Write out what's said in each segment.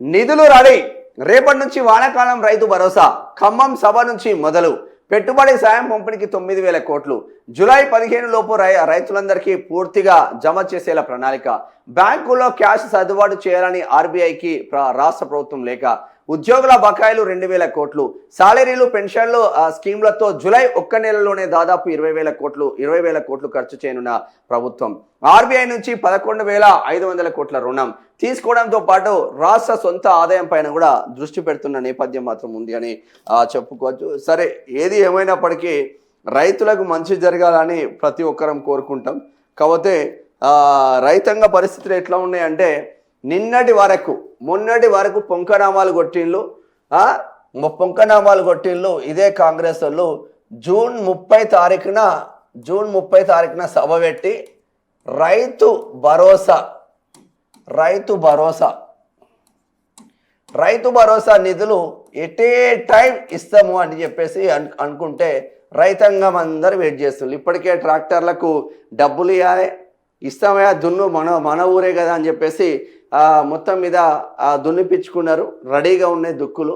నిధులు రెడీ. రేపటి నుంచి వానాకాలం రైతు భరోసా. ఖమ్మం సభ నుంచి మొదలు. పెట్టుబడి సాయం పంపిణీకి 9,000 కోట్లు. జూలై 15 లోపు రైతులందరికీ పూర్తిగా జమ చేసేలా ప్రణాళిక. బ్యాంకుల్లో క్యాష్ సర్దుబాటు చేయాలని ఆర్బీఐకి రాష్ట్ర ప్రభుత్వం లేఖ. ఉద్యోగుల బకాయిలు 2,000 కోట్లు. సాలరీలు పెన్షన్లు స్కీమ్లతో జూలై ఒక్క నెలలోనే దాదాపు 20,000 కోట్లు ఖర్చు చేయనున్న ప్రభుత్వం. ఆర్బీఐ నుంచి 11,500 కోట్ల రుణం తీసుకోవడంతో పాటు రాష్ట్ర సొంత ఆదాయం పైన కూడా దృష్టి పెడుతున్న నేపథ్యం మాత్రం ఉంది అని చెప్పుకోవచ్చు. సరే, ఏది ఏమైనప్పటికీ రైతులకు మంచి జరగాలని ప్రతి ఒక్కరం కోరుకుంటాం. కాకపోతే రైతాంగ పరిస్థితులు ఎట్లా ఉన్నాయంటే మొన్నటి వరకు పొంకనామాలు కొట్టిళ్ళు ఇదే కాంగ్రెస్ వాళ్ళు. జూన్ 30 తారీఖున సభ పెట్టి రైతు భరోసా నిధులు ఎటే టైం ఇస్తాము అని చెప్పేసి అనుకుంటే రైతాంగం అందరూ వెయిట్ చేస్తున్నారు. ఇప్పటికే ట్రాక్టర్లకు డబ్బులు ఇస్తామయ్యా, దున్ను మన ఊరే కదా అని చెప్పేసి మొత్తం మీద దున్నిపించుకున్నారు. రెడీగా ఉన్నాయి దుక్కులు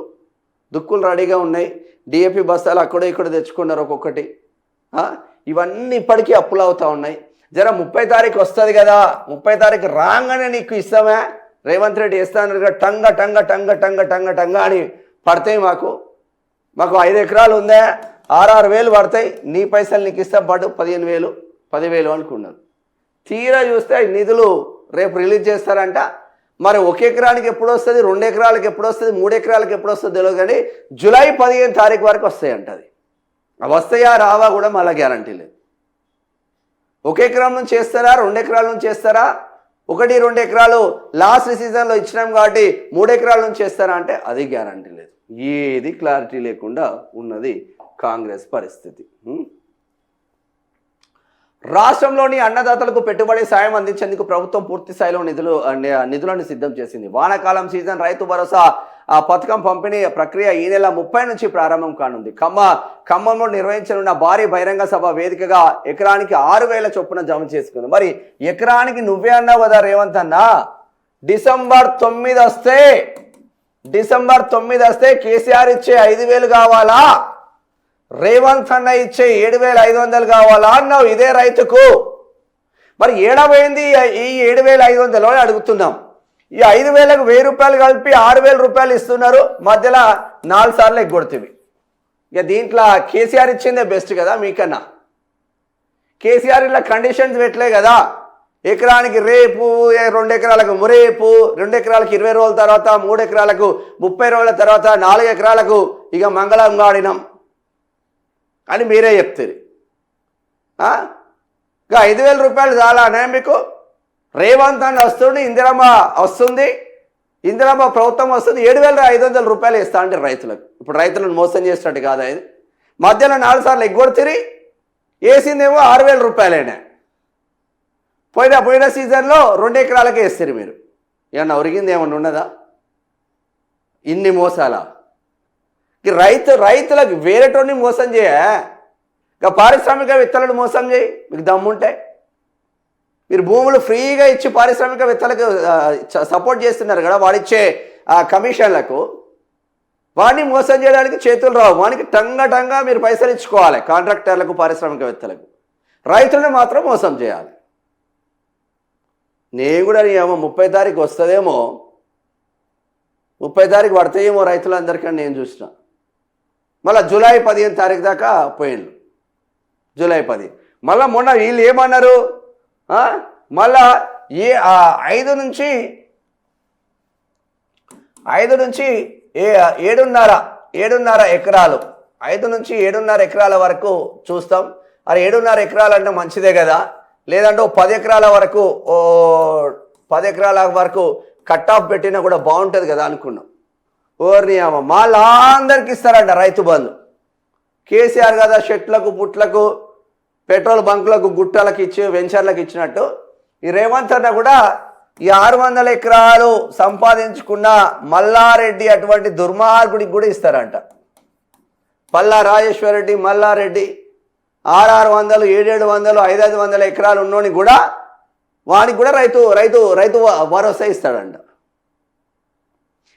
రెడీగా ఉన్నాయి. డిఏపి బస్తాలు అక్కడో ఇక్కడ తెచ్చుకున్నారు ఒక్కొక్కటి. ఇవన్నీ ఇప్పటికీ అప్పులు అవుతూ ఉన్నాయి. జర 30 తారీఖు వస్తుంది కదా, 30 తారీఖు రాగానే నీకు ఇస్తామా, రేవంత్ రెడ్డి ఇస్తాను టంగ టంగ టంగ టంగ టంగ టంగ అని పడతాయి. మాకు 5 ఎకరాలు ఉందా, 6,000 పడతాయి. నీ పైసలు నీకు ఇస్తాం పాటు 15,000 10,000 అనుకున్నారు. తీరా చూస్తే నిధులు రేపు రిలీజ్ చేస్తారంట. మరి 1 ఎకరానికి ఎప్పుడు వస్తుంది, 2 ఎకరాలకు ఎప్పుడు వస్తుంది, 3 ఎకరాలకు ఎప్పుడు వస్తుంది తెలియదు, కానీ జూలై 15 తారీఖు వరకు వస్తాయంట. అవి వస్తాయా రావా కూడా మళ్ళీ గ్యారంటీ లేదు. 1 ఎకరం నుంచి చేస్తారా, 2 ఎకరాల నుంచి చేస్తారా, 1-2 ఎకరాలు లాస్ట్ సీజన్లో ఇచ్చినాం కాబట్టి 3 ఎకరాల నుంచి చేస్తారా అంటే అది గ్యారంటీ లేదు. ఏది క్లారిటీ లేకుండా ఉన్నది కాంగ్రెస్ పరిస్థితి. రాష్ట్రంలోని అన్నదాతలకు పెట్టుబడి సాయం అందించేందుకు ప్రభుత్వం పూర్తి స్థాయిలో నిధులను సిద్ధం చేసింది. వానాకాలం సీజన్ రైతు భరోసా పథకం పంపిణీ ప్రక్రియ ఈ నెల 30 నుంచి ప్రారంభం కానుంది. ఖమ్మంలో నిర్వహించనున్న భారీ బహిరంగ సభ వేదికగా ఎకరానికి 6,000 చొప్పున జమ చేసుకుంది. మరి ఎకరానికి నువ్వే అన్నావు కదా రేవంత్ అన్న, డిసెంబర్ 9 వస్తే కేసీఆర్ ఇచ్చే 5,000 కావాలా, రేవంత్ అన్న ఇచ్చే 7,500 కావాలా అన్నావు ఇదే రైతుకు. మరి ఏడబోయింది ఈ 7,500 అని అడుగుతున్నాం. ఈ 5,000కు 1,000 రూపాయలు కలిపి 6,000 రూపాయలు ఇస్తున్నారు. మధ్యలో 4 సార్లు ఎగ్గొడుతుంది. ఇక దీంట్లో కేసీఆర్ ఇచ్చిందే బెస్ట్ కదా మీకన్నా. కేసీఆర్ ఇలా కండిషన్స్ పెట్టలే కదా, ఎకరానికి రేపు, 2 ఎకరాలకు రేపు, 2 ఎకరాలకు 20 రోజుల తర్వాత, 3 ఎకరాలకు 30 రోజుల తర్వాత, 4 ఎకరాలకు ఇక మంగళం గాడినం అని మీరే చెప్తారు. ఇక 5,000 రూపాయలు చాలానే మీకు. రేవంత్ అని వస్తుంది, ఇందిరమ్మ వస్తుంది, ఇందిరమ్మ ప్రభుత్వం వస్తుంది, 7,500 రూపాయలు ఇస్తా అంటే రైతులకు. ఇప్పుడు రైతులను మోసం చేసినట్టు కాదా ఇది? మధ్యలో 4 సార్లు ఎగ్గొడితిరి, వేసిందేమో 6,000 రూపాయలైనా. పోయిన సీజన్లో 2 ఎకరాలకే వేస్తారు మీరు. ఏమన్నా ఒరిగింది ఏమన్నా ఉన్నదా? ఇన్ని మోసాలా? రైతులకు వేరేటోని మోసం చేయ, ఇక పారిశ్రామికవేత్తలను మోసం చేయి మీకు దమ్ముంటే. మీరు భూములు ఫ్రీగా ఇచ్చి పారిశ్రామికవేత్తలకు సపోర్ట్ చేస్తున్నారు కదా, వాడిచ్చే కమిషన్లకు. వాడిని మోసం చేయడానికి చేతులు రావు, వానికి టంగా మీరు పైసలు ఇచ్చుకోవాలి కాంట్రాక్టర్లకు, పారిశ్రామికవేత్తలకు. రైతులను మాత్రం మోసం చేయాలి. నేను కూడా ఏమో 30 తారీఖు వస్తుందేమో, 30 తారీఖు పడతాయేమో రైతులందరికీ నేను చూసిన. మళ్ళీ జూలై 15 తారీఖు దాకా పోయిండు. జూలై 10. మళ్ళీ మొన్న వీళ్ళు ఏమన్నారు, మళ్ళా 5 నుంచి 7.5 ఎకరాలు, 5 నుంచి 7.5 ఎకరాల వరకు చూస్తాం. అది 7.5 ఎకరాలు అంటే మంచిదే కదా, లేదంటే 10 ఎకరాల వరకు 10 ఎకరాల వరకు కట్ ఆఫ్ పెట్టినా కూడా బాగుంటుంది కదా అనుకున్నాం. ఓర్ని అమ్మ మళ్ళా అందరికి ఇస్తారంట రైతు బంధు. కేసీఆర్ కదా షెట్లకు, పుట్లకు, పెట్రోల్ బంకులకు, గుట్టలకు ఇచ్చి వెంచర్లకు ఇచ్చినట్టు ఈ రేవంత్ అన్న కూడా ఈ 600 ఎకరాలు సంపాదించుకున్న మల్లారెడ్డి అటువంటి దుర్మార్గుడికి కూడా ఇస్తారంట. పల్లా రాజేశ్వర రెడ్డి, మల్లారెడ్డి 600, 700, 500 ఎకరాలు ఉన్నోని కూడా వానికి కూడా రైతు భరోసా ఇస్తాడంట.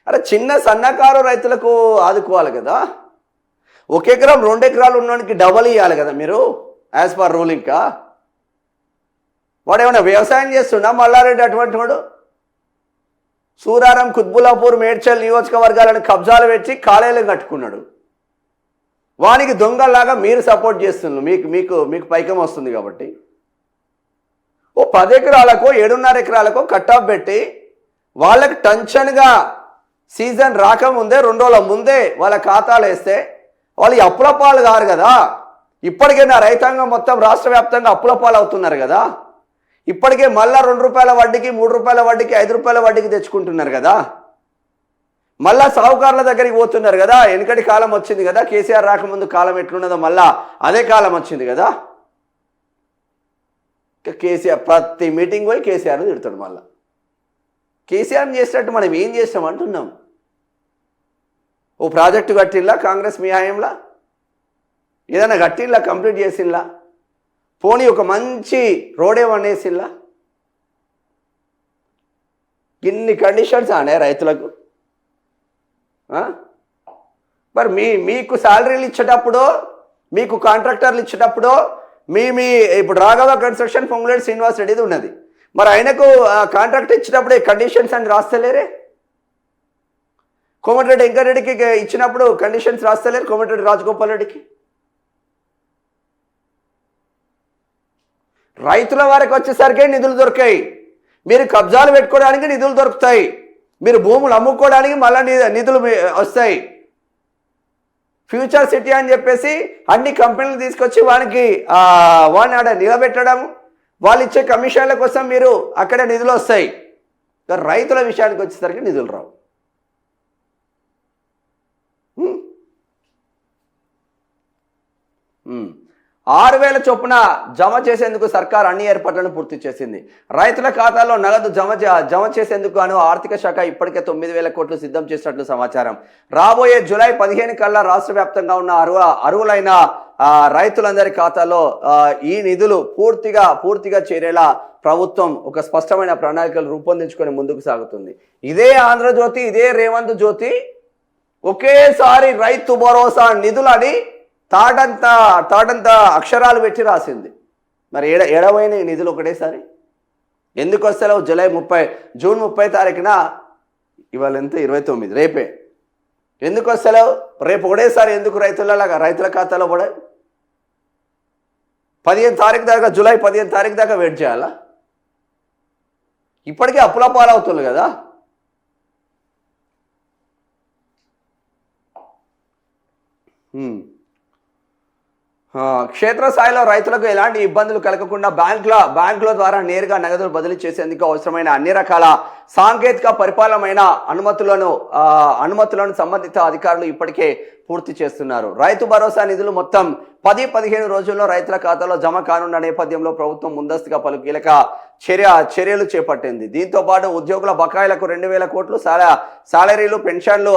అరే చిన్న సన్నకారు రైతులకు ఆదుకోవాలి కదా. 1 ఎకరం 2 ఎకరాలు ఉన్నవానికి డబల్ ఇవ్వాలి కదా మీరు, యాజ్ పర్ రూలింగ్కా. వాడు ఏమైనా వ్యవసాయం చేస్తున్నా మల్లారెడ్డి అటువంటి వాడు? సూరారం, కుత్బులాపూర్, మేడ్చల్ నియోజకవర్గాలను కబ్జాలు పెట్టి కాలేలు కట్టుకున్నాడు. వానికి దొంగలాగా మీరు సపోర్ట్ చేస్తున్నారు, మీకు మీకు మీకు పైకం వస్తుంది కాబట్టి. ఓ 10 ఎకరాలకో 7.5 ఎకరాలకో కట్టాఫ్ పెట్టి వాళ్ళకి టెన్షన్గా సీజన్ రాకముందే 2 రోజుల ముందే వాళ్ళ ఖాతాలు వేస్తే వాళ్ళు అప్పుల పాలు కారు కదా. ఇప్పటికే నా రైతాంగం మొత్తం రాష్ట్ర వ్యాప్తంగా అప్పుల పాలు అవుతున్నారు కదా. ఇప్పటికే మళ్ళా 2 రూపాయల వడ్డీకి, 3 రూపాయల వడ్డీకి, 5 రూపాయల వడ్డీకి తెచ్చుకుంటున్నారు కదా. మళ్ళా సాహుకారుల దగ్గరికి పోతున్నారు కదా. వెనుకటి కాలం వచ్చింది కదా, కేసీఆర్ రాకముందు కాలం ఎట్లున్నదో మళ్ళా అదే కాలం వచ్చింది కదా. కేసీఆర్ ప్రతి మీటింగ్ పోయి కేసీఆర్ని తిడతాడు. మళ్ళా కేసీఆర్ని చేసినట్టు మనం ఏం చేస్తాం అంటున్నాం. ఓ ప్రాజెక్టు కట్టిల్లా కాంగ్రెస్ మీ హయాంలా? ఏదైనా కట్టిల్లా, కంప్లీట్ చేసిల్లా? పోనీ ఒక మంచి రోడే వండేసిల్లా? ఇన్ని కండిషన్స్ ఆనే రైతులకు. మరి మీకు శాలరీలు ఇచ్చేటప్పుడు, మీకు కాంట్రాక్టర్లు ఇచ్చేటప్పుడు మీ ఇప్పుడు రాఘవ కన్స్ట్రక్షన్ పొంగులేటి శ్రీనివాస్ రెడ్డిది ఉన్నది. మరి ఆయనకు కాంట్రాక్ట్ ఇచ్చినప్పుడు కండిషన్స్ అని రాస్తలేరే? కోమటిరెడ్డి వెంకటరెడ్డికి ఇచ్చినప్పుడు కండిషన్స్ రాస్తలేరు, కోమటిరెడ్డి రాజగోపాల్ రెడ్డికి. రైతుల వారికి వచ్చేసరికి నిధులు దొరికాయి. మీరు కబ్జాలు పెట్టుకోవడానికి నిధులు దొరుకుతాయి, మీరు భూములు అమ్ముకోవడానికి మళ్ళీ నిధులు వస్తాయి. ఫ్యూచర్ సిటీ అని చెప్పేసి అన్ని కంపెనీలు తీసుకొచ్చి వాడిని ఆడ నిలబెట్టడం, వాళ్ళు ఇచ్చే కమిషన్ల కోసం మీరు అక్కడ నిధులు వస్తాయి. రైతుల విషయానికి వచ్చేసరికి నిధులు రావు. 6,000 చొప్పున జమ చేసేందుకు సర్కార్ అన్ని ఏర్పాట్లను పూర్తి చేసింది. రైతుల ఖాతాలో నగదు జమ చేసేందుకు గాను ఆర్థిక శాఖ ఇప్పటికే 9,000 కోట్లు సిద్ధం చేసినట్లు సమాచారం. రాబోయే జూలై 15 కల్లా రాష్ట్ర వ్యాప్తంగా ఉన్న అర్హులైన రైతులందరి ఖాతాలో ఈ నిధులు పూర్తిగా చేరేలా ప్రభుత్వం ఒక స్పష్టమైన ప్రణాళికలు రూపొందించుకొని ముందుకు సాగుతుంది. ఇదే ఆంధ్రజ్యోతి, ఇదే రేవంత్ జ్యోతి ఒకేసారి రైతు భరోసా నిధులని తాటంత అక్షరాలు పెట్టి రాసింది. మరి ఏడవైన నిధులు ఒకటేసారి ఎందుకు వస్తలేవు? జూన్ 30 తారీఖున, ఇవాళ ఎంత 29, రేపే ఎందుకు వస్తలేవు? రేపు ఒకటేసారి ఎందుకు రైతుల ఖాతాలో పడే? 15 తారీఖు దాకా, జూలై 15 తారీఖు దాకా వెయిట్ చేయాలా? ఇప్పటికే అప్పుల పాలవుతుంది కదా. క్షేత్రస్థాయిలో రైతులకు ఎలాంటి ఇబ్బందులు కలగకుండా బ్యాంకుల ద్వారా నేరుగా నగదులు బదిలీ చేసేందుకు అవసరమైన అన్ని రకాల సాంకేతిక పరిపాలనమైన అనుమతులను సంబంధిత అధికారులు ఇప్పటికే పూర్తి చేస్తున్నారు. రైతు భరోసా నిధులు మొత్తం 10-15 రోజుల్లో రైతుల ఖాతాలో జమ కానున్న నేపథ్యంలో ప్రభుత్వం ముందస్తుగా పలు కీలక చర్యలు చేపట్టింది. దీంతో పాటు ఉద్యోగుల బకాయిలకు 2,000 కోట్లు, సాలరీలు, పెన్షన్లు,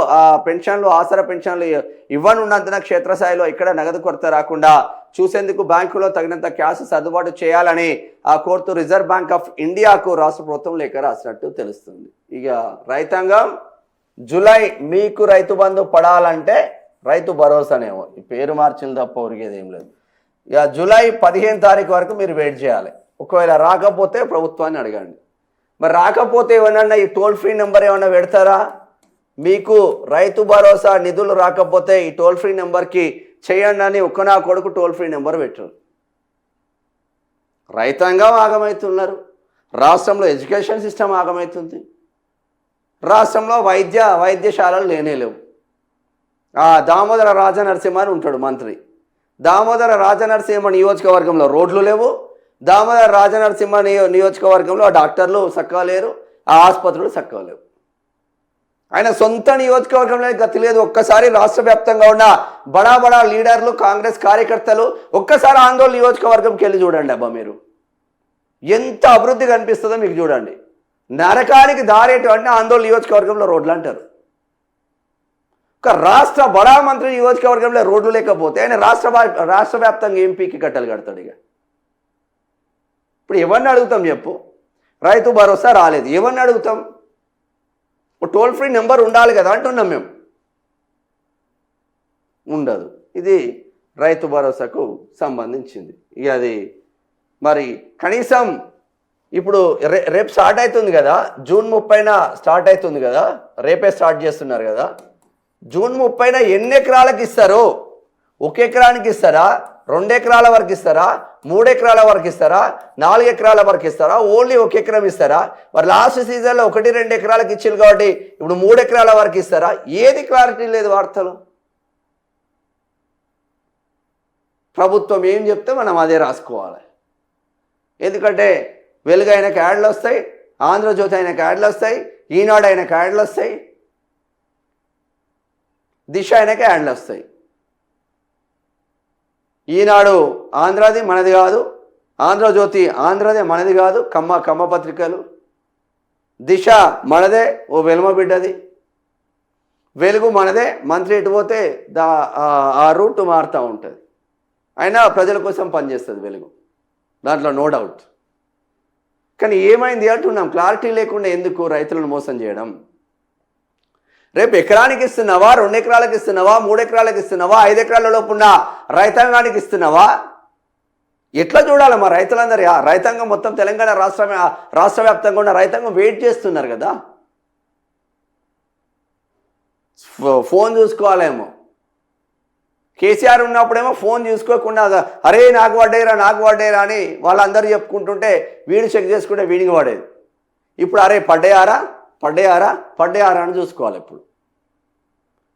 ఆసరా పెన్షన్లు ఇవ్వనున్నందున క్షేత్రస్థాయిలో ఇక్కడ నగదు కొరత రాకుండా చూసేందుకు బ్యాంకులో తగినంత క్యాష్ సర్దుబాటు చేయాలని కోరుతూ రిజర్వ్ బ్యాంక్ ఆఫ్ ఇండియాకు రాష్ట్ర ప్రభుత్వం లేఖ రాసినట్టు తెలుస్తుంది. ఇక రైతాంగం జూలై మీకు రైతు బంధు పడాలంటే రైతు భరోసానేమో ఈ పేరు మార్చిన తప్ప ఉరిగేది ఏం లేదు. ఇక జూలై 15 తారీఖు వరకు మీరు వెయిట్ చేయాలి. ఒకవేళ రాకపోతే ప్రభుత్వాన్ని అడగండి. మరి రాకపోతే ఏమన్నా ఈ టోల్ ఫ్రీ నెంబర్ ఏమన్నా పెడతారా? మీకు రైతు భరోసా నిధులు రాకపోతే ఈ టోల్ ఫ్రీ నెంబర్కి చేయండి అని నా కొడుకు టోల్ ఫ్రీ నెంబర్ పెట్టరు. రైతాంగం ఆగమవుతున్నారు, రాష్ట్రంలో ఎడ్యుకేషన్ సిస్టమ్ ఆగమవుతుంది, రాష్ట్రంలో వైద్యశాలలు లేనేలేవు. దామోదర రాజనరసింహ అని ఉంటాడు మంత్రి. దామోదర రాజనరసింహ నియోజకవర్గంలో రోడ్లు లేవు, దామోదర రాజనరసింహ నియోజకవర్గంలో డాక్టర్లు చక్కగా లేరు, ఆ ఆసుపత్రులు చక్కగా లేవు. ఆయన సొంత నియోజకవర్గంలో గతి లేదు. ఒక్కసారి రాష్ట్ర వ్యాప్తంగా ఉన్న బడా లీడర్లు, కాంగ్రెస్ కార్యకర్తలు ఒక్కసారి ఆందోళన నియోజకవర్గంకి వెళ్ళి చూడండి. అబ్బా మీరు ఎంత అభివృద్ధి కనిపిస్తుందో మీకు చూడండి. నరకానికి దారేటువంటి ఆందోళన నియోజకవర్గంలో రోడ్లు అంటారు. ఒక రాష్ట్ర బడా మంత్రి నియోజకవర్గంలో రోడ్లు లేకపోతే ఆయన రాష్ట్ర వ్యాప్తంగా ఎంపీకి కట్టలు కడతాడు. ఇక ఇప్పుడు ఎవరిని అడుగుతాం చెప్పు? రైతు భరోసా రాలేదు, ఎవరిని అడుగుతాం? టోల్ ఫ్రీ నెంబర్ ఉండాలి కదా అంటున్నాం మేము. ఉండదు. ఇది రైతు భరోసాకు సంబంధించింది. ఇక అది మరి కనీసం ఇప్పుడు రేపు స్టార్ట్ అవుతుంది కదా, జూన్ 30న స్టార్ట్ అవుతుంది కదా, రేపే స్టార్ట్ చేస్తున్నారు కదా. జూన్ 30న ఎన్ని ఎకరాలకు ఇస్తారు? 1 ఎకరానికి ఇస్తారా, 2 ఎకరాల వరకు ఇస్తారా, 3 ఎకరాల వరకు ఇస్తారా, 4 ఎకరాల వరకు ఇస్తారా, ఓన్లీ 1 ఎకరం ఇస్తారా? మరి లాస్ట్ సీజన్లో 1-2 ఎకరాలకు ఇచ్చారు కాబట్టి ఇప్పుడు 3 ఎకరాల వరకు ఇస్తారా? ఏది క్లారిటీ లేదు వార్తలు. ప్రభుత్వం ఏం చెప్తే మనం అదే రాసుకోవాలి. ఎందుకంటే వెలుగు అయినకి యాడ్లు వస్తాయి, ఆంధ్రజ్యోతి అయినకి యాడ్లు వస్తాయి, ఈనాడు అయినకి యాడ్లు వస్తాయి, దిశ అయినకి యాడ్లు వస్తాయి. ఈనాడు ఆంధ్రది మనది కాదు, ఆంధ్రజ్యోతి ఆంధ్రదే మనది కాదు, కమ్మ పత్రికలు. దిశ మనదే, ఓ వెలుమ బిడ్డది. వెలుగు మనదే, మంత్రి ఎటు పోతే ఆ రూట్ మారుతూ ఉంటుంది. అయినా ప్రజల కోసం పనిచేస్తుంది వెలుగు, దాంట్లో నో డౌట్. కానీ ఏమైంది అంటున్నాం, క్లారిటీ లేకుండా ఎందుకు రైతులను మోసం చేయడం? రేపు ఎకరానికి ఇస్తున్నావా, 2 ఎకరాలకు ఇస్తున్నావా, 3 ఎకరాలకు ఇస్తున్నావా, 5 ఎకరాల లోపు ఉన్న రైతాంగానికి ఇస్తున్నావా? ఎట్లా చూడాలి మా రైతులందరూ? రైతాంగం మొత్తం తెలంగాణ రాష్ట్ర వ్యాప్తంగా ఉన్న రైతాంగం వెయిట్ చేస్తున్నారు కదా. ఫోన్ చూసుకోవాలేమో. కేసీఆర్ ఉన్నప్పుడేమో ఫోన్ చూసుకోకుండా అరే నాకు పడ్డాయిరా అని వాళ్ళందరూ చెప్పుకుంటుంటే వీడు చెక్ చేసుకుంటే వీడికి పడేది. ఇప్పుడు అరే పడ్డాయారా అని చూసుకోవాలి. ఇప్పుడు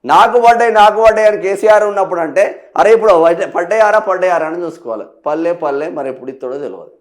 నాకు పడ్డాయి అని కేసీఆర్ ఉన్నప్పుడు అంటే అరే ఇప్పుడు పడ్డాయారా అని చూసుకోవాలి. పల్లె మరి ఎప్పుడు ఇస్తాడో తెలియదు.